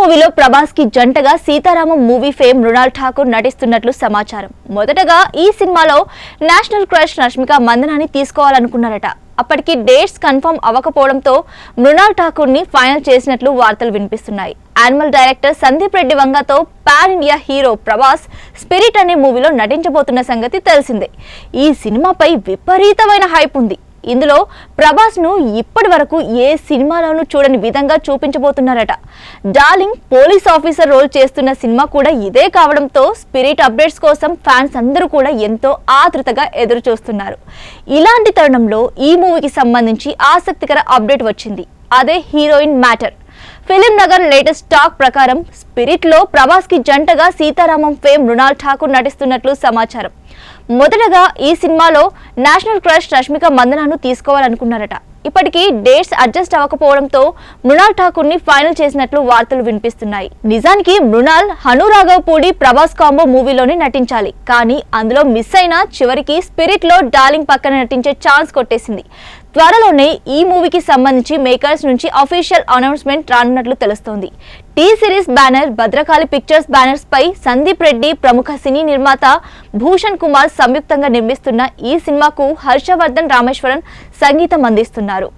మూవీలో ప్రభాస్ కి జంటగా సీతారామం మూవీ ఫేమ్ మృణాల్ ఠాకూర్ నటిస్తున్నట్లు సమాచారం. మొదటగా ఈ సినిమాలో నేషనల్ క్రష్ రష్మిక మందనాని తీసుకోవాలనుకున్నారట. అప్పటికి డేట్స్ కన్ఫర్మ్ అవ్వకపోవడంతో మృణాల్ ఠాకూర్ ని ఫైనల్ చేసినట్లు వార్తలు వినిపిస్తున్నాయి. యానిమల్ డైరెక్టర్ సందీప్ రెడ్డి వంగతో pan India hero Prabhas Spirit అనే మూవీలో నటించబోతున్న సంగతి తెలిసిందే. ఈ సినిమాపై విపరీతమైన హైప్ ఉంది. ఇందులో ప్రభాస్ ను ఇప్పటి వరకు ఏ సినిమాలోనూ చూడని విధంగా చూపించబోతున్నారట. డార్లింగ్ పోలీస్ ఆఫీసర్ రోల్ చేస్తున్న సినిమా కూడా ఇదే కావడంతో స్పిరిట్ అప్డేట్స్ కోసం ఫ్యాన్స్ అందరూ కూడా ఎంతో ఆతృతగా ఎదురు చూస్తున్నారు. ఇలాంటి తరుణంలో ఈ మూవీకి సంబంధించి ఆసక్తికర అప్డేట్ వచ్చింది. అదే heroine matter. Film Nagar latest talk ప్రకారం స్పిరిట్ లో ప్రభాస్ కి జంటగా సీతారామం ఫేమ్ మృణాల్ ఠాకూర్ నటిస్తున్నట్లు సమాచారం. మొదటగా ఈ సినిమాలో నేషనల్ క్రష్ రష్మిక మందనాను తీసుకోవాలనుకున్నారట. ఇప్పటికీ డేట్స్ అడ్జస్ట్ అవ్వకపోవడంతో మృణాల్ ఠాకూర్ ని ఫైనల్ చేసినట్లు వార్తలు వినిపిస్తున్నాయి. నిజానికి మృణాల్ హనురాఘవ్ పూడి ప్రభాస్ కాంబో మూవీలోనే నటించాలి. కానీ అందులో మిస్ అయినా చివరికి స్పిరిట్ లో డార్లింగ్ పక్కన నటించే ఛాన్స్ కొట్టేసింది. త్వరలోనే ఈ మూవీకి సంబంధించి మేకర్స్ నుంచి అఫీషియల్ అనౌన్స్మెంట్ రానున్నట్లు తెలుస్తోంది. T Series banner Bhadrakali pictures banners పై సందీప్ రెడ్డి, ప్రముఖ సినీ నిర్మాత భూషణ్ కుమార్ సంయుక్తంగా నిర్మిస్తున్న ఈ సినిమాకు హర్షవర్ధన్ రామేశ్వరన్ సంగీతం అందిస్తున్నారు.